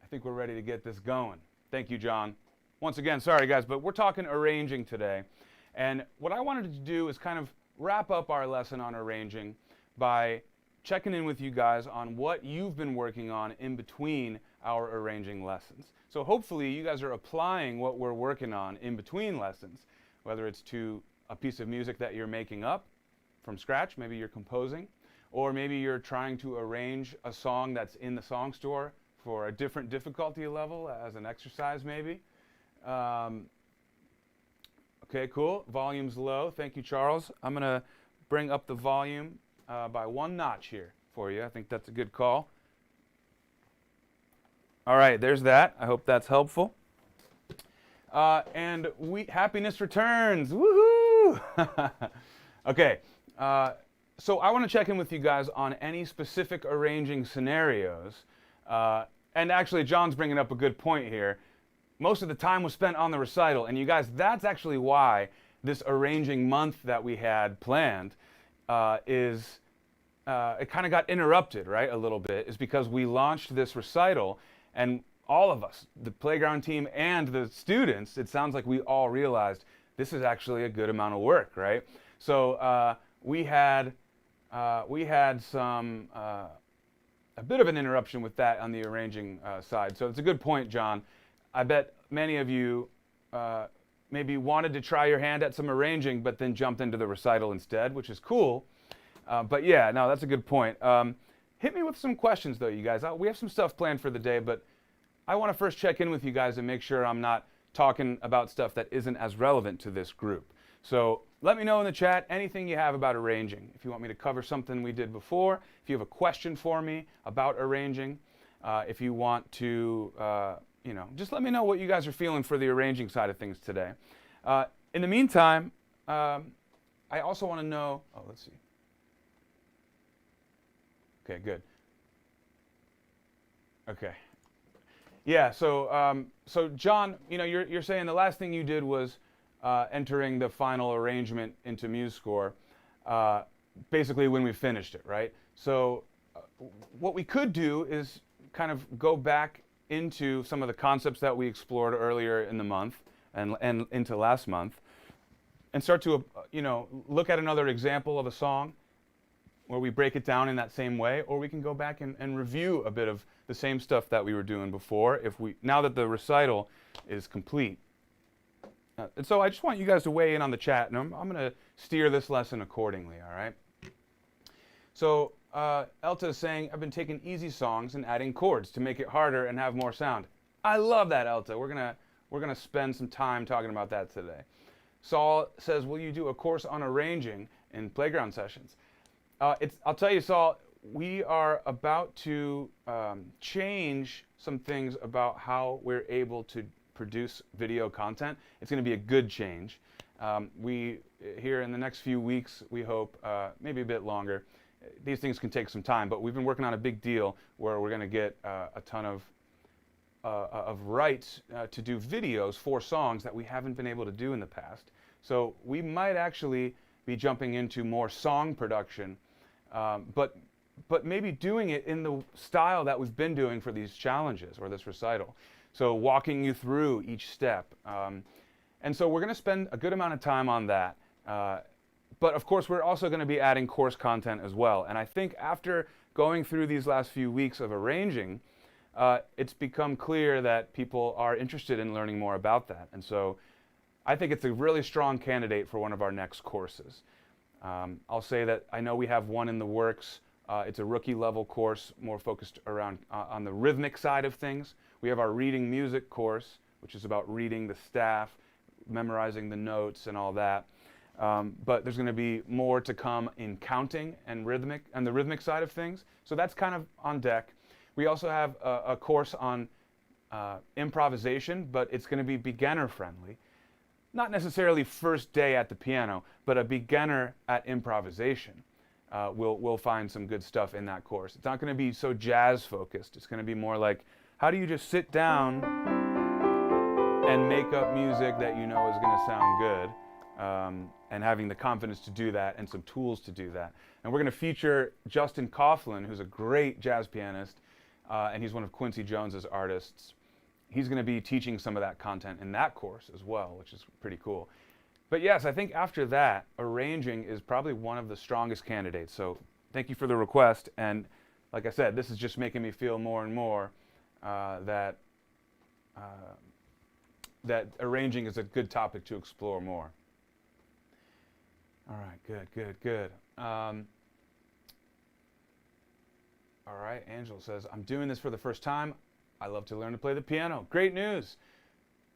think we're ready to get this going. Thank you, John. Once again, sorry guys, but we're talking arranging today. And what I wanted to do is kind of wrap up our lesson on arranging by checking in with you guys on what you've been working on in between our arranging lessons. So hopefully you guys are applying what we're working on in between lessons, whether it's to a piece of music that you're making up from scratch, maybe you're composing, or maybe you're trying to arrange a song that's in the song store for a different difficulty level as an exercise maybe. Okay, cool. Volume's low. Thank you, Charles. I'm going to bring up the volume by 1 notch here for you. I think that's a good call. All right, there's that. I hope that's helpful. And happiness returns. Woohoo! Okay, so I want to check in with you guys on any specific arranging scenarios. And actually, John's bringing up a good point here. Most of the time was spent on the recital, and you guys, that's actually why this arranging month that we had planned it kind of got interrupted, right, a little bit, is because we launched this recital, and all of us, the playground team and the students, it sounds like we all realized this is actually a good amount of work, right? So we had some a bit of an interruption with that on the arranging side. So it's a good point, John. I bet many of you maybe wanted to try your hand at some arranging, but then jumped into the recital instead, which is cool. But yeah, no, that's a good point. Hit me with some questions, though, you guys. We have some stuff planned for the day, but I want to first check in with you guys and make sure I'm not talking about stuff that isn't as relevant to this group. So let me know in the chat anything you have about arranging. If you want me to cover something we did before, if you have a question for me about arranging, if you want to, just let me know what you guys are feeling for the arranging side of things today. In the meantime, I also want to know, let's see. Okay, good. Okay. Yeah, so John, you're saying the last thing you did was entering the final arrangement into MuseScore, basically when we finished it, right? So what we could do is kind of go back into some of the concepts that we explored earlier in the month and into last month, and start to look at another example of a song where we break it down in that same way, or we can go back and review a bit of the same stuff that we were doing before now that the recital is complete. And so I just want you guys to weigh in on the chat, and I'm going to steer this lesson accordingly, all right? So Elta is saying, I've been taking easy songs and adding chords to make it harder and have more sound. I love that, Elta. We're gonna spend some time talking about that today. Saul says, will you do a course on arranging in playground sessions? I'll tell you, Saul, we are about to change some things about how we're able to produce video content. It's going to be a good change. Here in the next few weeks, we hope, maybe a bit longer. These things can take some time, but we've been working on a big deal where we're going to get a ton of rights to do videos for songs that we haven't been able to do in the past. So we might actually be jumping into more song production, but maybe doing it in the style that we've been doing for these challenges or this recital. So walking you through each step. And so we're going to spend a good amount of time on that. But of course, we're also going to be adding course content as well. And I think after going through these last few weeks of arranging, it's become clear that people are interested in learning more about that. And so I think it's a really strong candidate for one of our next courses. I'll say that I know we have one in the works. It's a rookie level course, more focused around on the rhythmic side of things. We have our reading music course, which is about reading the staff, memorizing the notes and all that. But there's going to be more to come in counting and rhythmic and the rhythmic side of things. So that's kind of on deck. We also have a course on improvisation, but it's going to be beginner friendly. Not necessarily first day at the piano, but a beginner at improvisation. We'll find some good stuff in that course. It's not going to be so jazz focused. It's going to be more like, how do you just sit down and make up music that you know is going to sound good, and having the confidence to do that and some tools to do that. And we're going to feature Justin Coughlin, who's a great jazz pianist, and he's one of Quincy Jones's artists. He's going to be teaching some of that content in that course as well, which is pretty cool. But yes, I think after that, arranging is probably one of the strongest candidates. So thank you for the request. And like I said, this is just making me feel more and more that arranging is a good topic to explore more. All right, good. All right, Angel says, I'm doing this for the first time. I love to learn to play the piano. Great news.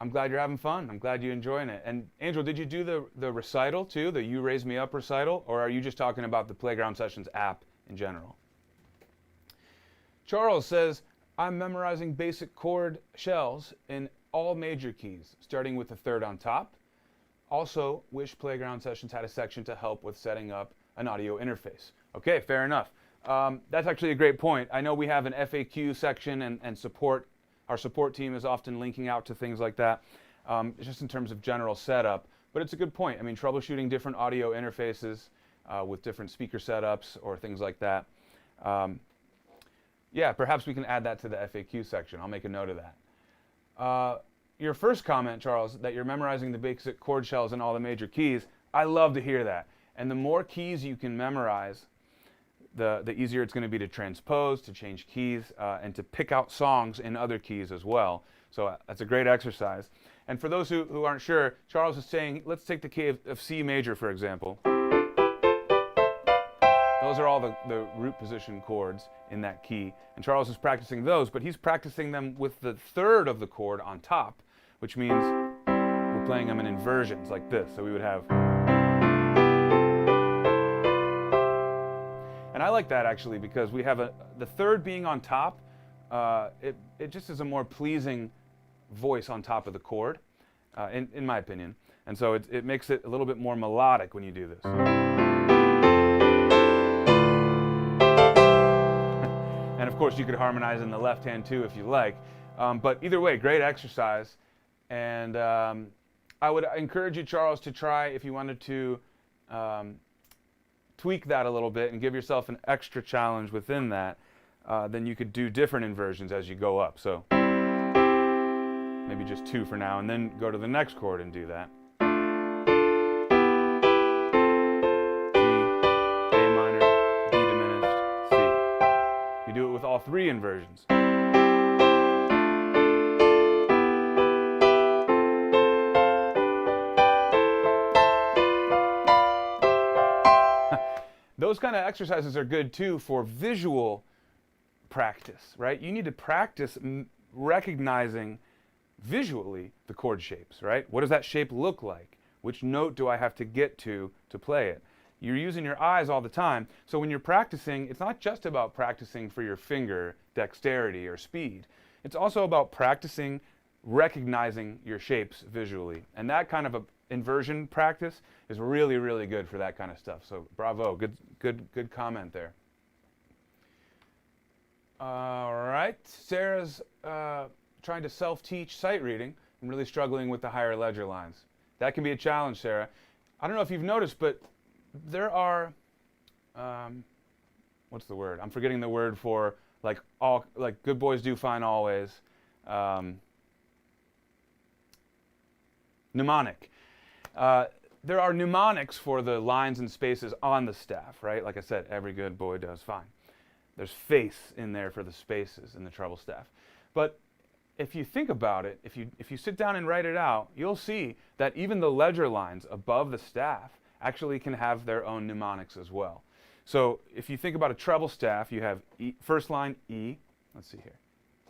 I'm glad you're having fun. I'm glad you're enjoying it. And Angel, did you do the recital too, the You Raise Me Up recital, or are you just talking about the Playground Sessions app in general? Charles says, I'm memorizing basic chord shells in all major keys, starting with the third on top. Also, wish Playground Sessions had a section to help with setting up an audio interface. Okay, fair enough. That's actually a great point. I know we have an FAQ section and support. Our support team is often linking out to things like that, just in terms of general setup. But it's a good point. I mean, troubleshooting different audio interfaces with different speaker setups or things like that. Yeah, perhaps we can add that to the FAQ section. I'll make a note of that. Your first comment, Charles, that you're memorizing the basic chord shells in all the major keys, I love to hear that. And the more keys you can memorize, the easier it's going to be to transpose, to change keys, and to pick out songs in other keys as well. So that's a great exercise. And for those who aren't sure, Charles is saying, let's take the key of C major, for example. Those are all the root position chords in that key. And Charles is practicing those, but he's practicing them with the third of the chord on top, which means we're playing them in inversions like this. So we would have... And I like that actually because we have the third being on top, it just is a more pleasing voice on top of the chord, in my opinion. And so it makes it a little bit more melodic when you do this. And of course you could harmonize in the left hand too if you like. But either way, great exercise. And I would encourage you, Charles, to try, if you wanted to, tweak that a little bit and give yourself an extra challenge within that, then you could do different inversions as you go up. So maybe just 2 for now, and then go to the next chord and do that. G, A minor, D diminished, C. You do it with all 3 inversions. Those kind of exercises are good too for visual practice, right? You need to practice recognizing visually the chord shapes, right? What does that shape look like? Which note do I have to get to play it? You're using your eyes all the time. So when you're practicing, it's not just about practicing for your finger dexterity or speed. It's also about practicing recognizing your shapes visually. And that kind of a inversion practice is really, really good for that kind of stuff. So bravo, good comment there. All right, Sarah's trying to self-teach sight reading and really struggling with the higher ledger lines. That can be a challenge, Sarah. I don't know if you've noticed, but there are, what's the word? I'm forgetting the word for like good boys do fine always. Mnemonic. There are mnemonics for the lines and spaces on the staff, right? Like I said, every good boy does fine. There's face in there for the spaces in the treble staff. But if you think about it, if you sit down and write it out, you'll see that even the ledger lines above the staff actually can have their own mnemonics as well. So if you think about a treble staff, you have E, first line E, let's see here.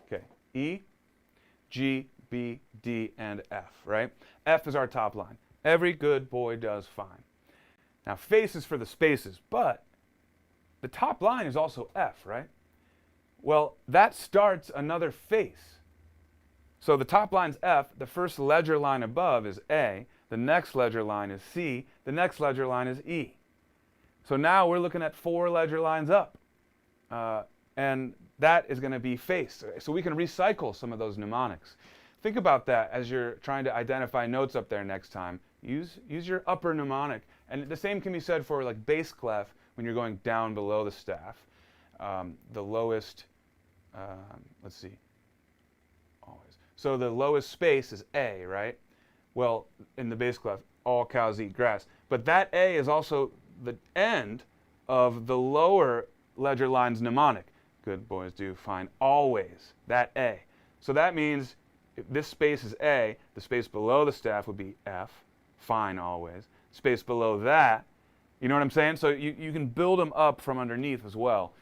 Okay, E, G, B, D, and F, right? F is our top line. Every good boy does fine. Now face is for the spaces, but the top line is also F, right? Well, that starts another face. So the top line's F, the first ledger line above is A, the next ledger line is C, the next ledger line is E. So now we're looking at 4 ledger lines up. And that is going to be face. So we can recycle some of those mnemonics. Think about that as you're trying to identify notes up there next time. Use your upper mnemonic. And the same can be said for like bass clef when you're going down below the staff. The lowest let's see, always. So the lowest space is A, right? Well, in the bass clef, all cows eat grass. But that A is also the end of the lower ledger line's mnemonic. Good boys do fine always, that A. So that means if this space is A, the space below the staff would be F, fine always. Space below that, you know what I'm saying? So you can build them up from underneath as well.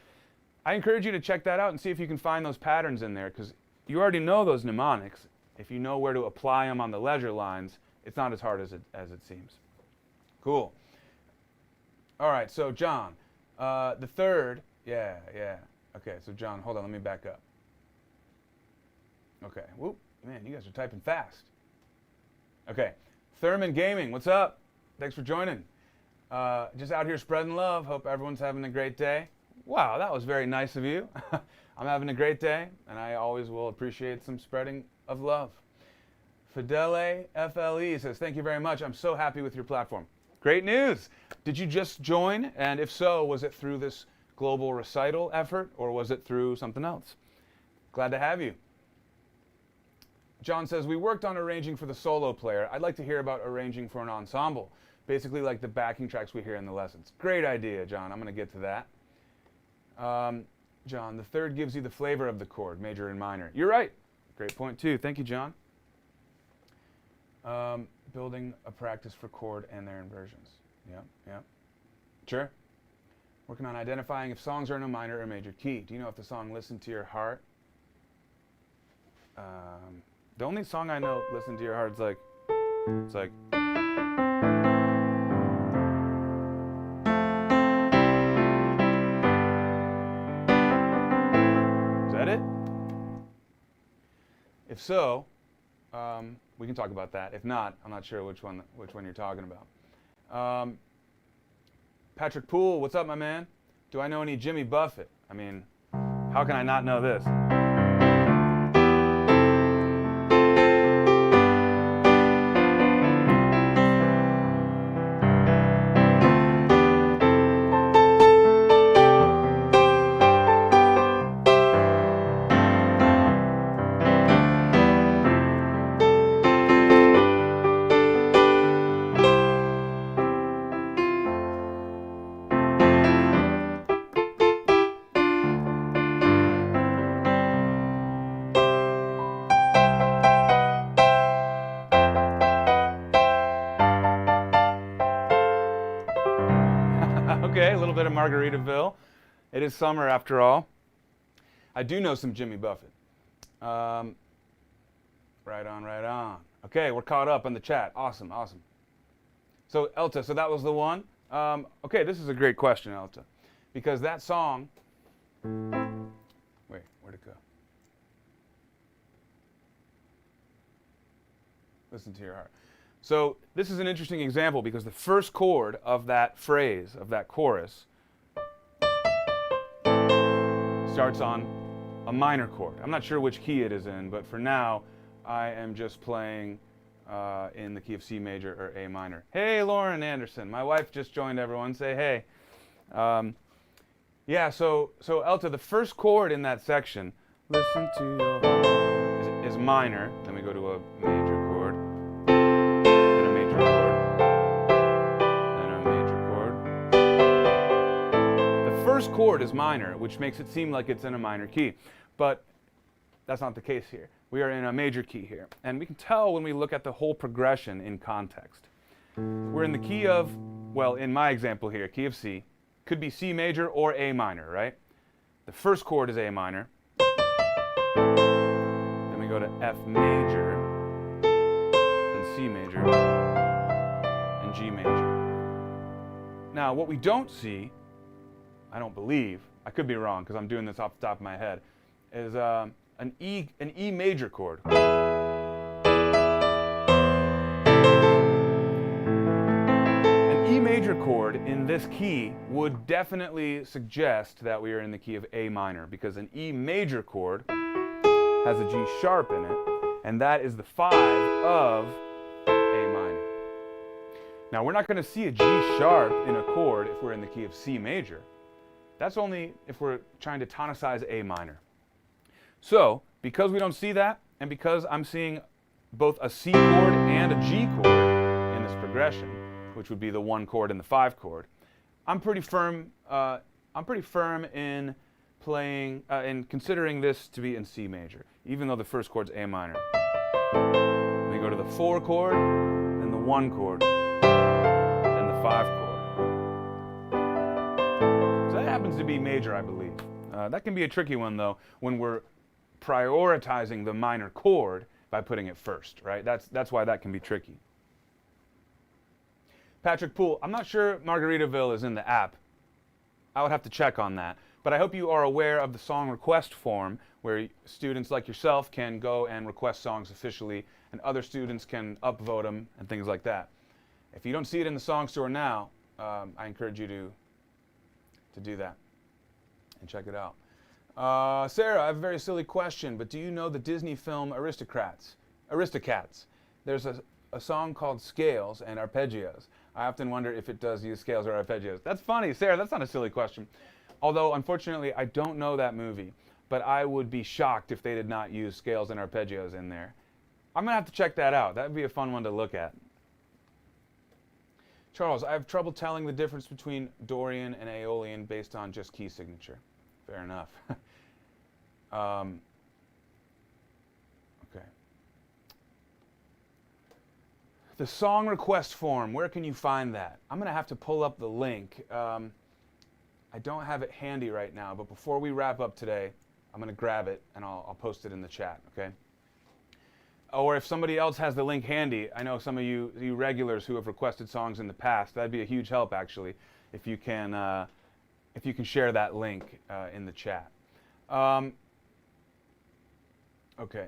I encourage you to check that out and see if you can find those patterns in there, because you already know those mnemonics. If you know where to apply them on the ledger lines, it's not as hard as it seems. Cool. All right, so John, the third, yeah. Okay, so John, hold on, let me back up. Okay, whoop, man, you guys are typing fast. Okay, Thurman Gaming, what's up? Thanks for joining. Just out here spreading love. Hope everyone's having a great day. Wow, that was very nice of you. I'm having a great day, and I always will appreciate some spreading of love. Fidele FLE says, thank you very much. I'm so happy with your platform. Great news. Did you just join? And if so, was it through this global recital effort, or was it through something else? Glad to have you. John says, we worked on arranging for the solo player. I'd like to hear about arranging for an ensemble, basically like the backing tracks we hear in the lessons. Great idea, John. I'm going to get to that. John, the third gives you the flavor of the chord, major and minor. You're right. Great point, too. Thank you, John. Building a practice for chord and their inversions. Yep. Sure. Working on identifying if songs are in a minor or major key. Do you know if the song Listen to Your Heart? The only song I know, Listen to Your Heart, it's like, is that it? If so, we can talk about that. If not, I'm not sure which one you're talking about. Patrick Poole, what's up, my man? Do I know any Jimmy Buffett? I mean, how can I not know this? Okay, a little bit of Margaritaville. It is summer after all. I do know some Jimmy Buffett. Right on. Okay, we're caught up on the chat. Awesome. So Elta, so that was the one? Okay, this is a great question, Elta. Because that song, wait, where'd it go? Listen to Your Heart. So this is an interesting example because the first chord of that phrase, of that chorus, starts on a minor chord. I'm not sure which key it is in, but for now, I am just playing in the key of C major or A minor. Hey, Lauren Anderson. My wife just joined, everyone. Say hey. Yeah, so Elta, the first chord in that section, listen to your heart, is minor. Then we go to a major chord. First chord is minor, which makes it seem like it's in a minor key, but that's not the case here. We are in a major key here, and we can tell when we look at the whole progression in context. We're in the key of, well, in my example here, key of C, could be C major or A minor, right? The first chord is A minor, then we go to F major, then C major, and G major. Now, what we don't see, I don't believe, I could be wrong because I'm doing this off the top of my head, is an E major chord. An E major chord in this key would definitely suggest that we are in the key of A minor, because an E major chord has a G sharp in it, and that is the 5 of A minor. Now, we're not going to see a G sharp in a chord if we're in the key of C major. That's only if we're trying to tonicize A minor. So, because we don't see that, and because I'm seeing both a C chord and a G chord in this progression, which would be the 1 chord and the 5 chord, I'm pretty firm in playing, in considering this to be in C major, even though the first chord's A minor. We go to the 4 chord, then the 1 chord, then the 5 chord. So that happens to be major, I believe. That can be a tricky one, though, when we're prioritizing the minor chord by putting it first, right? That's why that can be tricky. Patrick Poole, I'm not sure Margaritaville is in the app. I would have to check on that. But I hope you are aware of the song request form where students like yourself can go and request songs officially, and other students can upvote them and things like that. If you don't see it in the song store now, I encourage you to do that and check it out. Sarah, I have a very silly question, but do you know the Disney film Aristocats? There's a song called Scales and Arpeggios. I often wonder if it does use scales or arpeggios. That's funny, Sarah, that's not a silly question. Although, unfortunately, I don't know that movie, but I would be shocked if they did not use scales and arpeggios in there. I'm going to have to check that out. That would be a fun one to look at. Charles, I have trouble telling the difference between Dorian and Aeolian based on just key signature. Fair enough. Okay. The song request form, where can you find that? I'm going to have to pull up the link. I don't have it handy right now, but before we wrap up today, I'm going to grab it and I'll post it in the chat, okay? Or if somebody else has the link handy, I know some of you regulars who have requested songs in the past, that'd be a huge help actually, if you can share that link in the chat. Okay.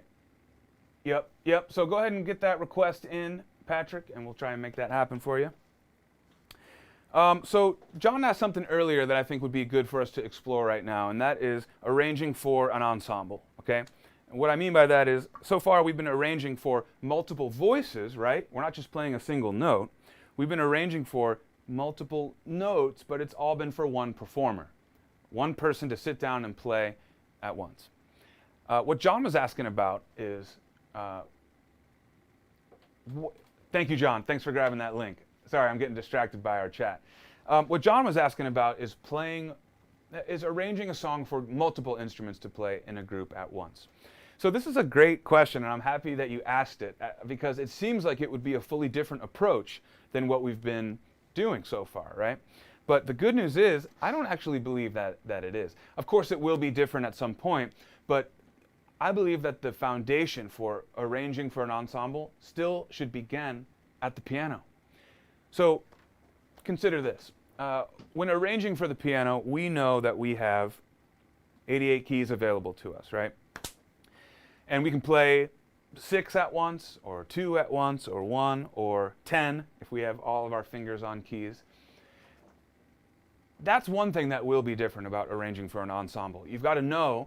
Yep. So go ahead and get that request in, Patrick, and we'll try and make that happen for you. So John asked something earlier that I think would be good for us to explore right now, and that is arranging for an ensemble, okay? And what I mean by that is, so far we've been arranging for multiple voices, right? We're not just playing a single note. We've been arranging for multiple notes, but it's all been for one performer. One person to sit down and play at once. What John was asking about is, thank you, John. Thanks for grabbing that link. Sorry, I'm getting distracted by our chat. What John was asking about is arranging a song for multiple instruments to play in a group at once. So this is a great question, and I'm happy that you asked it, because it seems like it would be a fully different approach than what we've been doing so far, right? But the good news is, I don't actually believe that it is. Of course, it will be different at some point, but I believe that the foundation for arranging for an ensemble still should begin at the piano. So consider this. When arranging for the piano, we know that we have 88 keys available to us, right? And we can play 6 at once, or 2 at once, or 1, or 10, if we have all of our fingers on keys. That's one thing that will be different about arranging for an ensemble. You've got to know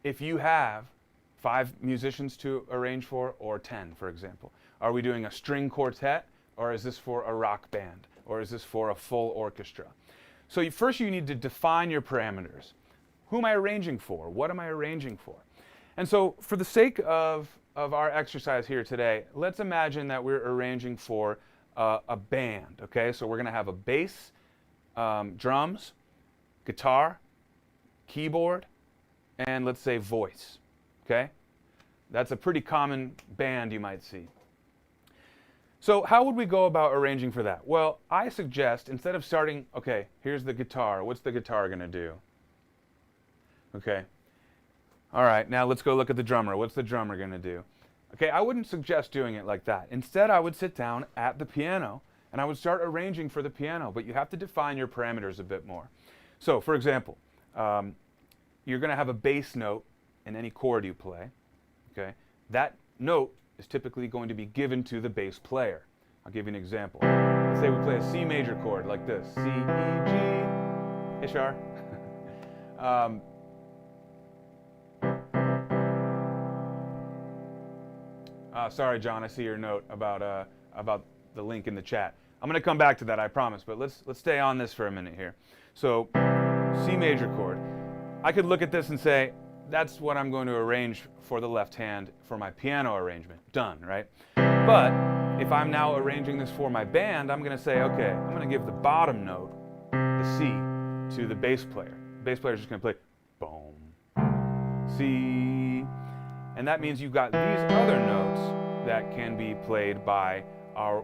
if you have 5 musicians to arrange for, or 10, for example. Are we doing a string quartet, or is this for a rock band, or is this for a full orchestra? So first you need to define your parameters. Who am I arranging for? What am I arranging for? And so for the sake of our exercise here today, let's imagine that we're arranging for a band, okay? So we're going to have a bass, drums, guitar, keyboard, and let's say voice, okay? That's a pretty common band you might see. So how would we go about arranging for that? Well, I suggest instead of starting, okay, here's the guitar. What's the guitar going to do? Okay. All right, now let's go look at the drummer. What's the drummer going to do? Okay, I wouldn't suggest doing it like that. Instead, I would sit down at the piano and I would start arranging for the piano, but you have to define your parameters a bit more. So, for example, you're going to have a bass note in any chord you play. Okay, that note is typically going to be given to the bass player. I'll give you an example. Let's say we play a C major chord like this. C, E, G, Ishar. Sorry, John, I see your note about the link in the chat. I'm going to come back to that, I promise, but let's stay on this for a minute here. So, C major chord. I could look at this and say, that's what I'm going to arrange for the left hand for my piano arrangement. Done, right? But if I'm now arranging this for my band, I'm going to say, okay, I'm going to give the bottom note, the C, to the bass player. The bass player is just going to play boom, C, and that means you've got these other notes that can be played by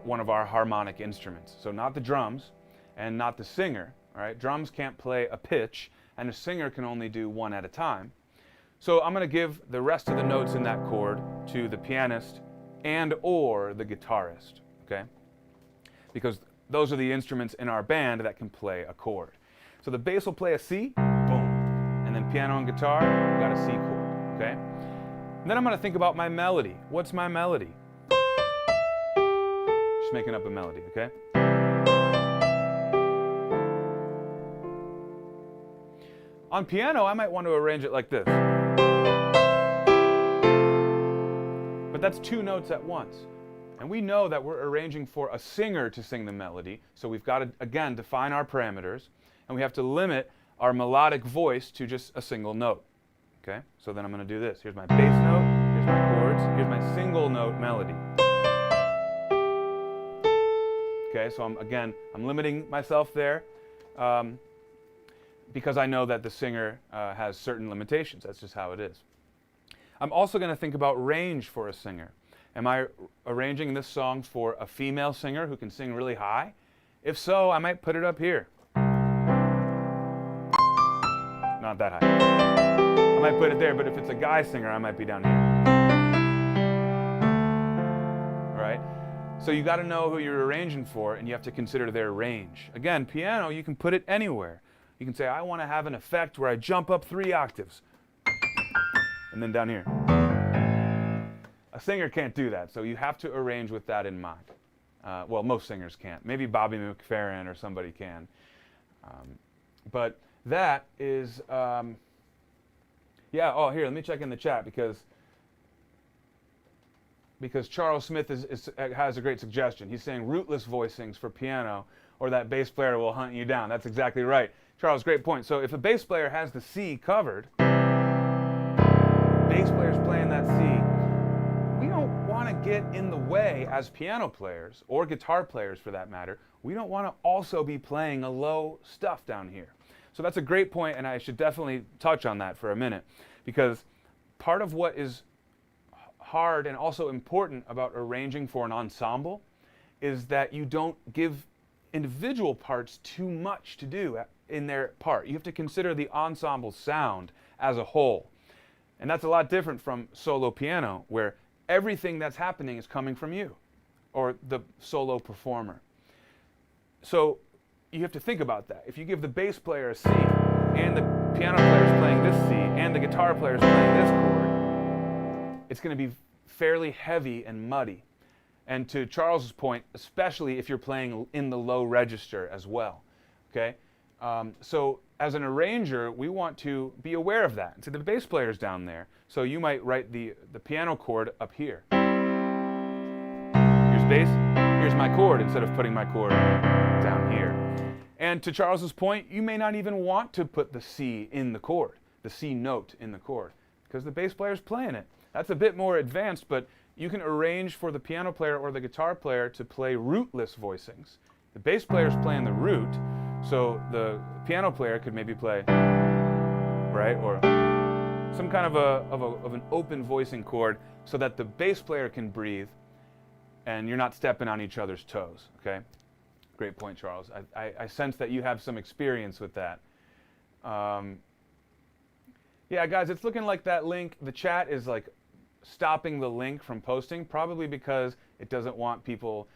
one of our harmonic instruments. So not the drums and not the singer. All right? Drums can't play a pitch, and a singer can only do one at a time. So I'm going to give the rest of the notes in that chord to the pianist and or the guitarist, okay? Because those are the instruments in our band that can play a chord. So the bass will play a C, boom, and then piano and guitar, we got a C chord, okay? And then I'm going to think about my melody. What's my melody? Just making up a melody, okay? On piano, I might want to arrange it like this. But that's two notes at once. And we know that we're arranging for a singer to sing the melody, so we've got to, again, define our parameters, and we have to limit our melodic voice to just a single note. Okay? So then I'm going to do this. Here's my bass note, here's my chords, here's my single note melody. Okay, so I'm limiting myself there. Because I know that the singer has certain limitations. That's just how it is. I'm also going to think about range for a singer. Am I arranging this song for a female singer who can sing really high? If so, I might put it up here. Not that high. I might put it there, but if it's a guy singer, I might be down here. Right? So you got to know who you're arranging for, and you have to consider their range. Again, piano, you can put it anywhere. You can say, I want to have an effect where I jump up 3 octaves. And then down here. A singer can't do that, so you have to arrange with that in mind. Well, most singers can't. Maybe Bobby McFerrin or somebody can. But that is, yeah, oh, here, let me check in the chat because Charles Smith has a great suggestion. He's saying rootless voicings for piano, or that bass player will hunt you down. That's exactly right. Charles, great point. So if a bass player has the C covered, bass player's playing that C, we don't want to get in the way as piano players, or guitar players for that matter. We don't want to also be playing a low stuff down here. So that's a great point, and I should definitely touch on that for a minute, because part of what is hard and also important about arranging for an ensemble is that you don't give individual parts too much to do in their part. You have to consider the ensemble sound as a whole. And that's a lot different from solo piano, where everything that's happening is coming from you, or the solo performer. So you have to think about that. If you give the bass player a C, and the piano player is playing this C, and the guitar player is playing this chord, it's going to be fairly heavy and muddy. And to Charles's point, especially if you're playing in the low register as well. Okay? So as an arranger, we want to be aware of that. So the bass player's down there. So you might write the piano chord up here. Here's bass, here's my chord, instead of putting my chord down here. And to Charles's point, you may not even want to put the C in the chord, the C note in the chord, because the bass player's playing it. That's a bit more advanced, but you can arrange for the piano player or the guitar player to play rootless voicings. The bass player's playing the root, so the piano player could maybe play, right, or some kind of an open voicing chord so that the bass player can breathe and you're not stepping on each other's toes, okay? Great point, Charles. I sense that you have some experience with that. Yeah, guys, it's looking like that link, the chat is like stopping the link from posting, probably because it doesn't want people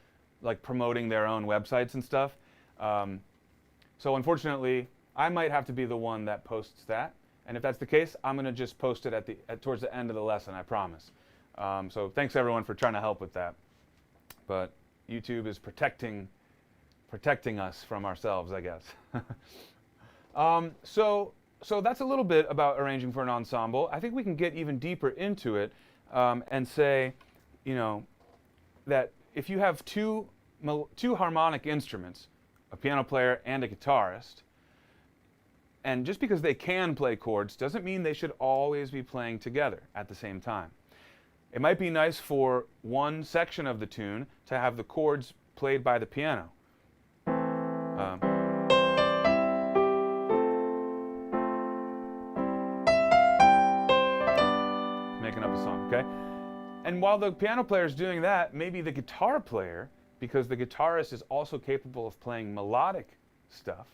like promoting their own websites and stuff. So unfortunately, I might have to be the one that posts that. And if that's the case, I'm going to just post it towards the end of the lesson, I promise. So thanks everyone for trying to help with that. But YouTube is protecting us from ourselves, I guess. So that's a little bit about arranging for an ensemble. I think we can get even deeper into it and say, you know, that if you have two harmonic instruments, a piano player and a guitarist, And just because they can play chords doesn't mean they should always be playing together at the same time. It might be nice for one section of the tune to have the chords played by the piano. Making up a song, okay? And while the piano player is doing that, maybe the guitar player, because the guitarist is also capable of playing melodic stuff,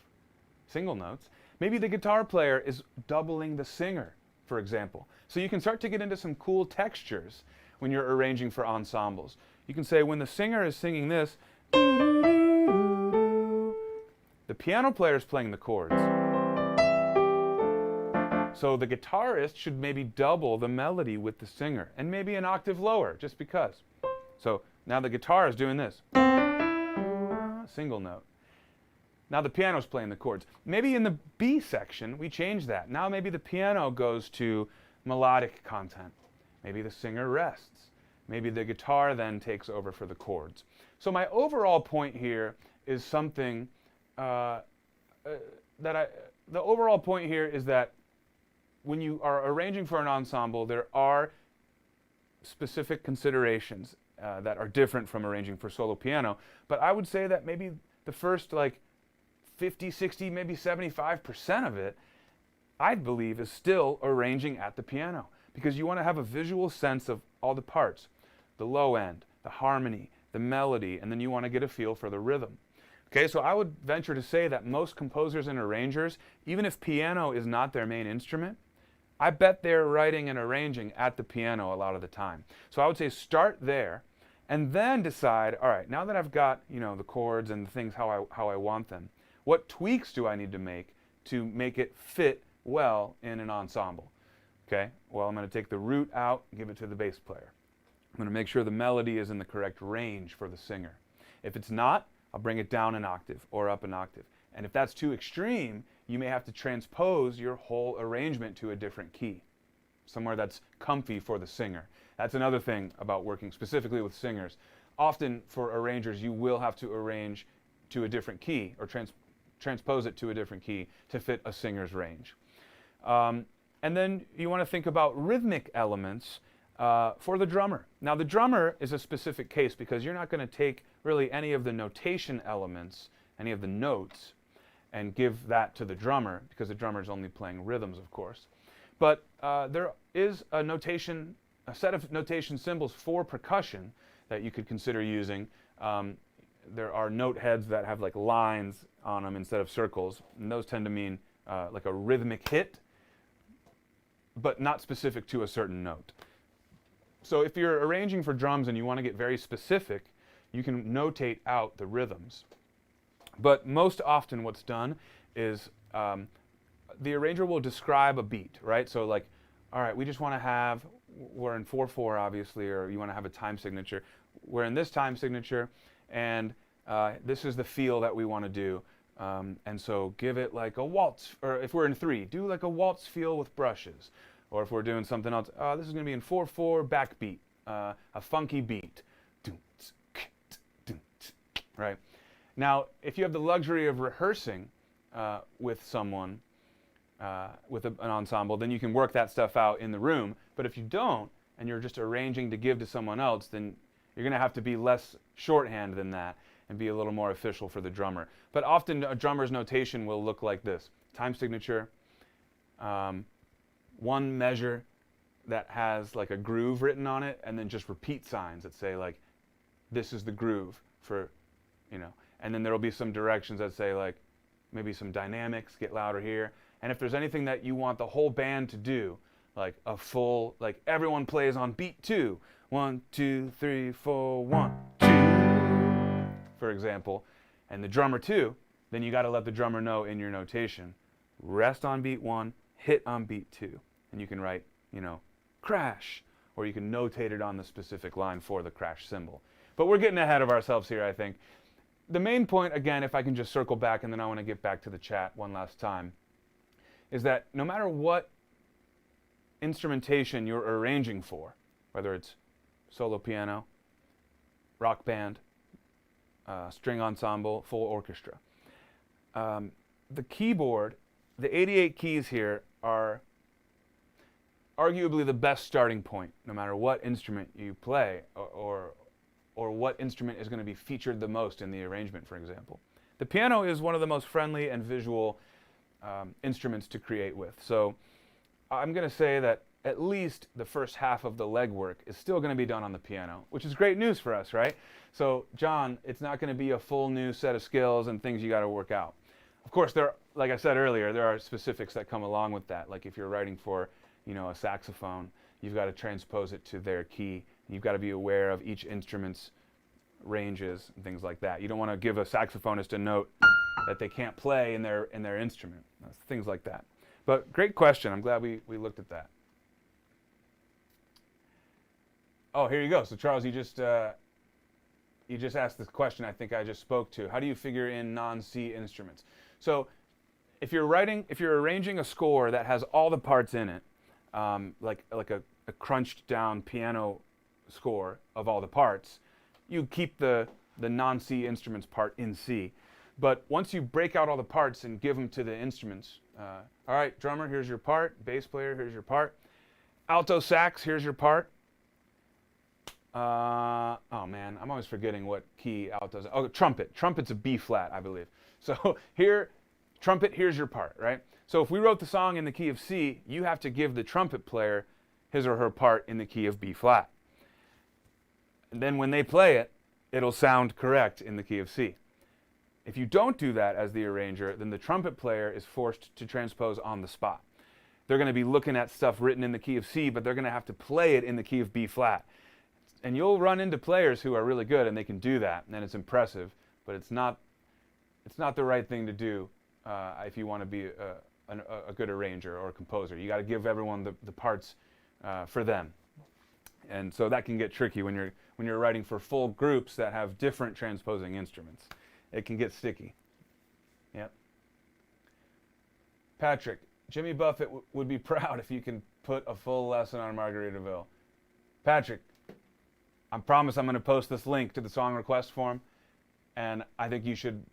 single notes, maybe the guitar player is doubling the singer, for example. So you can start to get into some cool textures when you're arranging for ensembles. You can say when the singer is singing this, the piano player is playing the chords. So the guitarist should maybe double the melody with the singer, and maybe an octave lower, just because. So now the guitar is doing this. Single note. Now the piano's playing the chords. Maybe in the B section, we change that. Now maybe the piano goes to melodic content. Maybe the singer rests. Maybe the guitar then takes over for the chords. So my overall point here is something the overall point here is that when you are arranging for an ensemble, there are specific considerations that are different from arranging for solo piano. But I would say that maybe the first like 50, 60, maybe 75% of it, I believe, is still arranging at the piano, because you want to have a visual sense of all the parts, the low end, the harmony, the melody, and then you want to get a feel for the rhythm. Okay, so I would venture to say that most composers and arrangers, even if piano is not their main instrument, I bet they're writing and arranging at the piano a lot of the time. So I would say start there, and then decide, all right, now that I've got, you know, the chords and the things how I want them, what tweaks do I need to make it fit well in an ensemble? Okay, well, I'm going to take the root out, give it to the bass player. I'm going to make sure the melody is in the correct range for the singer. If it's not, I'll bring it down an octave or up an octave. And if that's too extreme, you may have to transpose your whole arrangement to a different key, somewhere that's comfy for the singer. That's another thing about working specifically with singers. Often for arrangers, you will have to arrange to a different key or transpose it to a different key to fit a singer's range. And then you want to think about rhythmic elements for the drummer. Now the drummer is a specific case because you're not going to take really any of the notation elements, any of the notes, and give that to the drummer, because the drummer is only playing rhythms, of course. But there is a set of notation symbols for percussion that you could consider using. There are note heads that have like lines on them instead of circles, and those tend to mean like a rhythmic hit, but not specific to a certain note. So if you're arranging for drums and you want to get very specific, you can notate out the rhythms. But most often what's done is the arranger will describe a beat, right? So like, all right, we just want to have, we're in 4/4 obviously, or you want to have a time signature. We're in this time signature, and this is the feel that we want to do. And so give it like a waltz, or if we're in 3, do like a waltz feel with brushes. Or if we're doing something else, this is going to be in 4/4 backbeat, a funky beat. Right? Now, if you have the luxury of rehearsing with someone, with an ensemble, then you can work that stuff out in the room. But if you don't, and you're just arranging to give to someone else, then you're going to have to be less shorthand than that and be a little more official for the drummer. But often a drummer's notation will look like this. Time signature, one measure that has like a groove written on it, and then just repeat signs that say like, this is the groove for, you know. And then there will be some directions that say like, maybe some dynamics, get louder here. And if there's anything that you want the whole band to do, like a full, like everyone plays on beat 2, 1, 2, 3, 4, 1, 2, for example, and the drummer too, then you got to let the drummer know in your notation, rest on beat 1, hit on beat 2. And you can write, you know, crash, or you can notate it on the specific line for the crash symbol. But we're getting ahead of ourselves here, I think. The main point, again, if I can just circle back, and then I want to get back to the chat one last time, is that no matter what instrumentation you're arranging for, whether it's solo piano, rock band, string ensemble, full orchestra, the keyboard the 88 keys here are arguably the best starting point, no matter what instrument you play or what instrument is going to be featured the most in the arrangement, for example. The piano is one of the most friendly and visual instruments to create with. So I'm going to say that at least the first half of the legwork is still going to be done on the piano, which is great news for us, right? So, John, it's not going to be a full new set of skills and things you got to work out. Of course, like I said earlier, there are specifics that come along with that. Like if you're writing for, a saxophone, you've got to transpose it to their key. You've got to be aware of each instrument's ranges and things like that. You don't want to give a saxophonist a note that they can't play in their instrument. Things like that. But great question. I'm glad we looked at that. Oh, here you go. So Charles, you just asked this question I think I just spoke to. How do you figure in non-C instruments? So if you're arranging a score that has all the parts in it, like a crunched down piano score of all the parts, you keep the non-C instruments part in C. But once you break out all the parts and give them to the instruments, all right, drummer, here's your part. Bass player, here's your part. Alto sax, here's your part. Oh man, I'm always forgetting what key alto's. Oh, trumpet. Trumpet's a B flat, I believe. So here, trumpet, here's your part, right? So if we wrote the song in the key of C, you have to give the trumpet player his or her part in the key of B flat. And then when they play it, it'll sound correct in the key of C. If you don't do that as the arranger, then the trumpet player is forced to transpose on the spot. They're going to be looking at stuff written in the key of C, but they're going to have to play it in the key of B flat. And you'll run into players who are really good and they can do that, and it's impressive, but it's not the right thing to do if you want to be a good arranger or a composer. You got to give everyone the parts for them. And so that can get tricky when you're writing for full groups that have different transposing instruments. It can get sticky. Yep. Patrick, Jimmy Buffett would be proud if you can put a full lesson on Margaritaville. Patrick, I promise I'm going to post this link to the song request form, and I think you should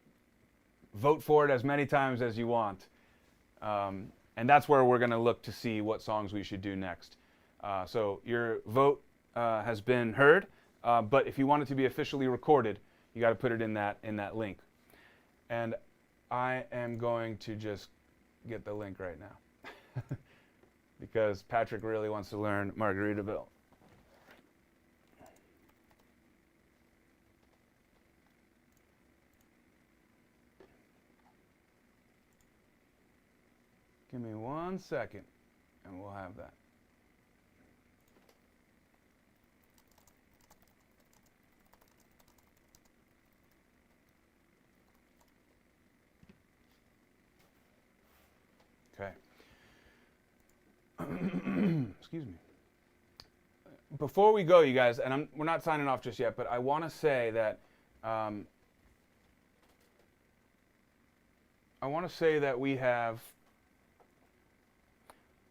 vote for it as many times as you want. And that's where we're going to look to see what songs we should do next. So your vote has been heard, but if you want it to be officially recorded, you got to put it in that link. And I am going to just get the link right now because Patrick really wants to learn Margaritaville. Give me 1 second and we'll have that. Okay. Excuse me. Before we go, you guys, and we're not signing off just yet, but I want to say that we have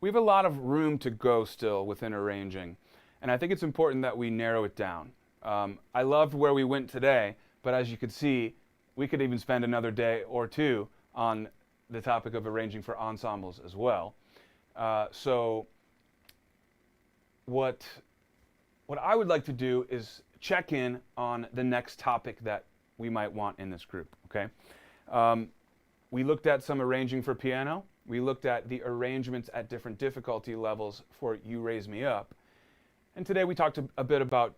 a lot of room to go still within arranging, and I think it's important that we narrow it down. I loved where we went today, but as you could see, we could even spend another day or two on the topic of arranging for ensembles as well. So what I would like to do is check in on the next topic that we might want in this group, okay? We looked at some arranging for piano. We looked at the arrangements at different difficulty levels for You Raise Me Up. And today we talked a bit about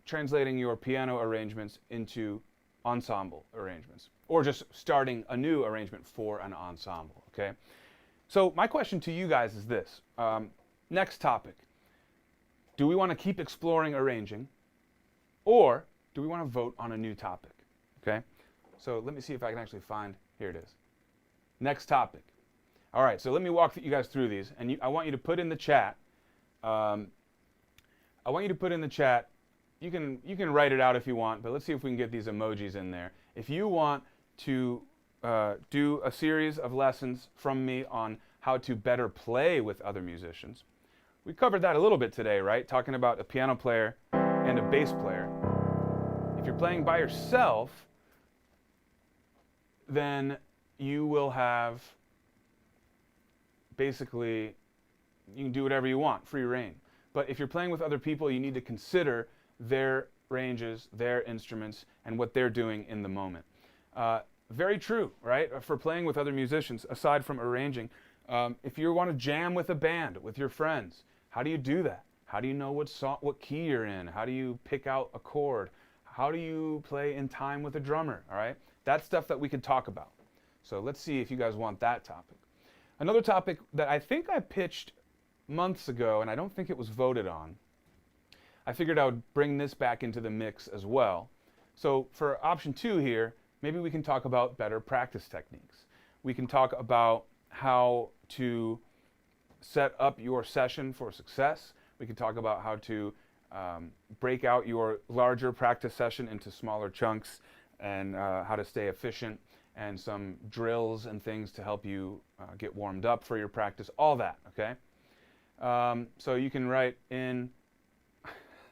translating your piano arrangements into ensemble arrangements, or just starting a new arrangement for an ensemble, okay? So my question to you guys is this. Next topic. Do we want to keep exploring arranging, or do we want to vote on a new topic, okay? So let me see if I can actually find, here it is. Next topic. All right, so let me walk you guys through these, and I want you to put in the chat. You can write it out if you want, but let's see if we can get these emojis in there. If you want to do a series of lessons from me on how to better play with other musicians, we covered that a little bit today, right? Talking about a piano player and a bass player. If you're playing by yourself, then you will have basically you can do whatever you want, free reign. But if you're playing with other people, you need to consider their ranges, their instruments, and what they're doing in the moment. Very true, right? For playing with other musicians, aside from arranging, if you want to jam with a band, with your friends, how do you do that? How do you know what key you're in? How do you pick out a chord? How do you play in time with a drummer, all right? That's stuff that we could talk about. So let's see if you guys want that topic. Another topic that I think I pitched months ago, and I don't think it was voted on, I figured I would bring this back into the mix as well. So for option 2 here, maybe we can talk about better practice techniques. We can talk about how to set up your session for success. We can talk about how to break out your larger practice session into smaller chunks, and how to stay efficient, and some drills and things to help you get warmed up for your practice, all that, okay? So you can write in,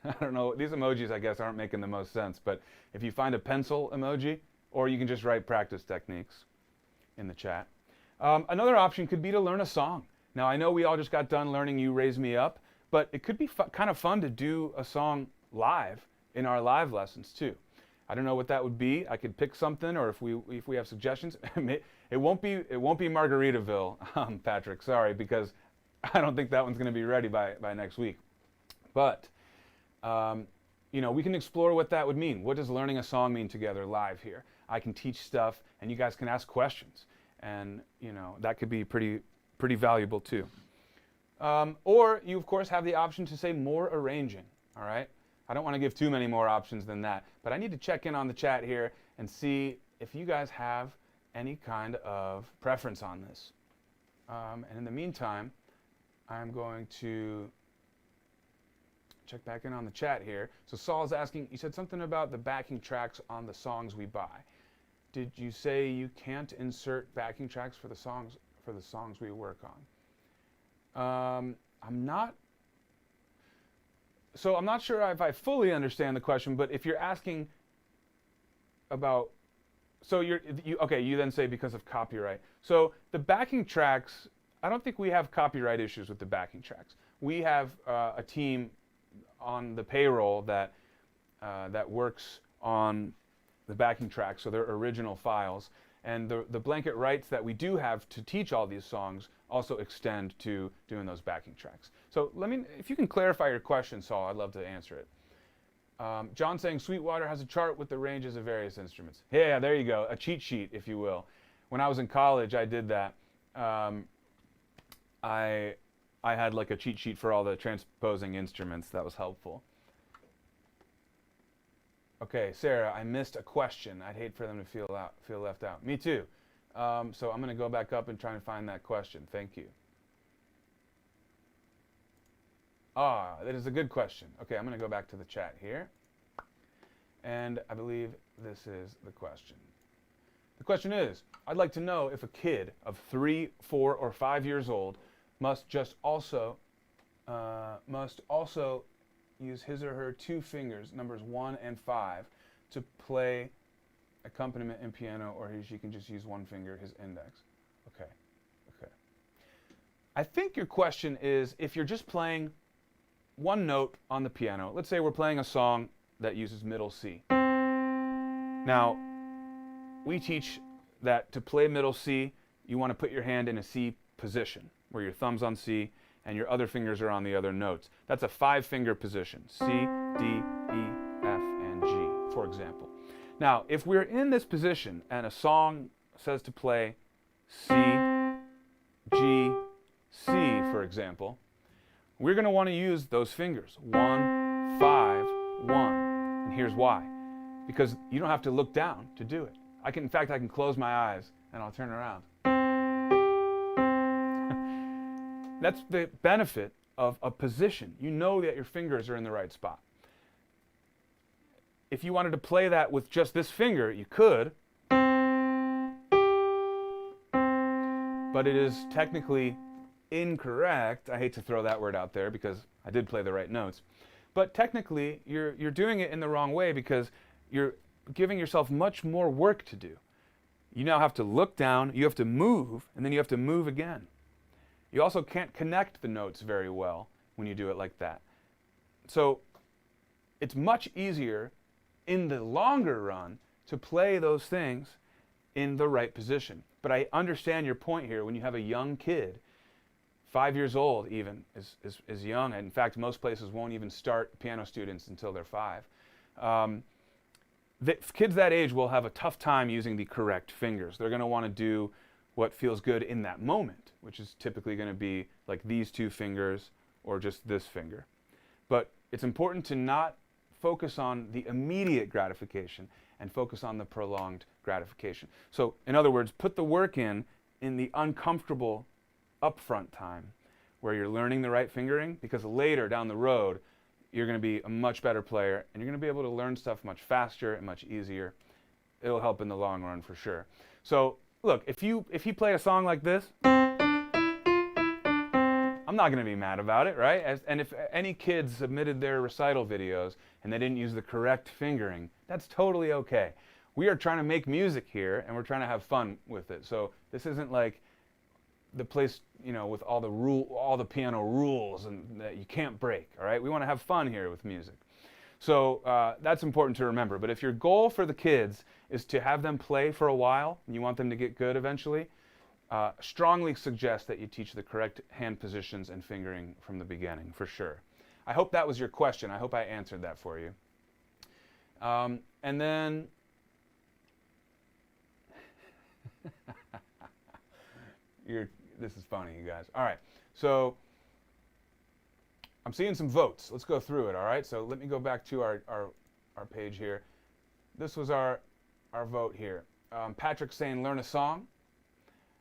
I don't know, these emojis I guess aren't making the most sense, but if you find a pencil emoji, or you can just write practice techniques in the chat. Another option could be to learn a song. Now I know we all just got done learning You Raise Me Up, but it could be kind of fun to do a song live in our live lessons too. I don't know what that would be. I could pick something, or if we have suggestions, it won't be Margaritaville, Patrick. Sorry, because I don't think that one's going to be ready by next week. But you know, we can explore what that would mean. What does learning a song mean together live here? I can teach stuff, and you guys can ask questions, and you know that could be pretty valuable too. Or you of course have the option to say more arranging. All right. I don't want to give too many more options than that, but I need to check in on the chat here and see if you guys have any kind of preference on this. And in the meantime, I'm going to check back in on the chat here. So Saul's asking, you said something about the backing tracks on the songs we buy. Did you say you can't insert backing tracks for the songs we work on? I'm not sure if I fully understand the question, but if you're asking about, so you then say because of copyright. So the backing tracks, I don't think we have copyright issues with the backing tracks. We have a team on the payroll that works on the backing tracks, so they're original files. And the blanket rights that we do have to teach all these songs also extend to doing those backing tracks. So if you can clarify your question, Saul, I'd love to answer it. John saying Sweetwater has a chart with the ranges of various instruments. Yeah, there you go, a cheat sheet, if you will. When I was in college, I did that. I had like a cheat sheet for all the transposing instruments. That was helpful. Okay, Sarah, I missed a question. I'd hate for them to feel left out. Me too. So I'm going to go back up and try and find that question. Thank you. That is a good question. Okay, I'm going to go back to the chat here. And I believe this is the question. The question is, I'd like to know if a kid of 3, 4, or 5 years old must also use his or her 2 fingers, numbers 1 and 5, to play accompaniment in piano, or she can just use 1 finger, his index. Okay. I think your question is if you're just playing 1 note on the piano. Let's say we're playing a song that uses middle C. Now, we teach that to play middle C, you want to put your hand in a C position, where your thumb's on C and your other fingers are on the other notes. That's a 5-finger position, C, D, E, F, and G, for example. Now, if we're in this position and a song says to play C, G, C, for example, we're going to want to use those fingers, 1, 5, 1. And here's why. Because you don't have to look down to do it. In fact, I can close my eyes and I'll turn around. That's the benefit of a position. You know that your fingers are in the right spot. If you wanted to play that with just this finger, you could. But it is technically incorrect. I hate to throw that word out there because I did play the right notes. But technically, you're doing it in the wrong way because you're giving yourself much more work to do. You now have to look down, you have to move, and then you have to move again. You also can't connect the notes very well when you do it like that. So it's much easier in the longer run to play those things in the right position. But I understand your point here. When you have a young kid, 5 years old even is young. In fact, most places won't even start piano students until they're 5. Kids that age will have a tough time using the correct fingers. They're going to want to do what feels good in that moment, which is typically going to be like these 2 fingers or just this finger. But it's important to not focus on the immediate gratification and focus on the prolonged gratification. So, in other words, put the work in the uncomfortable upfront time where you're learning the right fingering, because later down the road, you're going to be a much better player and you're going to be able to learn stuff much faster and much easier. It'll help in the long run for sure. So, look, if you played a song like this, I'm not going to be mad about it, right? And if any kids submitted their recital videos and they didn't use the correct fingering, that's totally okay. We are trying to make music here and we're trying to have fun with it. So this isn't like the place, with all the piano rules and that you can't break, all right? We want to have fun here with music. So that's important to remember. But if your goal for the kids is to have them play for a while and you want them to get good eventually, strongly suggest that you teach the correct hand positions and fingering from the beginning, for sure. I hope that was your question. I hope I answered that for you. And then, this is funny, you guys. All right, so I'm seeing some votes. Let's go through it, all right? So let me go back to our page here. This was our vote here. Patrick's saying learn a song.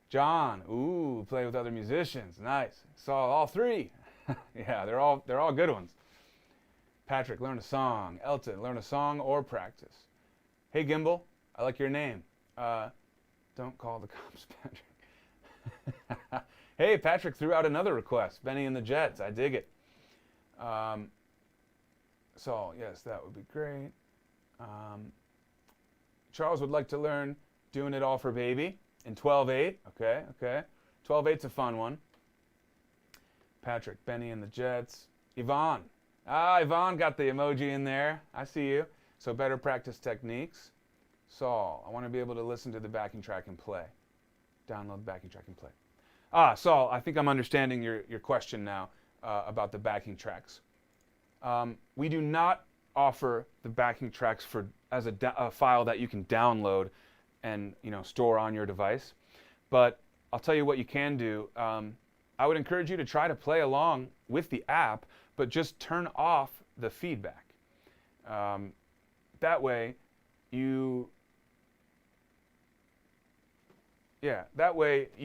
John, ooh, play with other musicians. Nice. Saw all 3. Yeah, they're all good ones. Patrick, learn a song. Elton, learn a song or practice. Hey, Gimbal, I like your name. Don't call the cops, Patrick. Hey, Patrick threw out another request. Benny and the Jets. I dig it. So, yes, that would be great. Charles would like to learn Doing It All for Baby in 12/8. Okay. 12/8's a fun one. Patrick, Benny and the Jets. Yvonne. Yvonne got the emoji in there. I see you. So better practice techniques. Saul, I want to be able to listen to the backing track and play. Download the backing track and play. Saul, I think I'm understanding your question now about the backing tracks. We do not offer the backing tracks as a file that you can download and store on your device. But I'll tell you what you can do. I would encourage you to try to play along with the app, but just turn off the feedback. That way you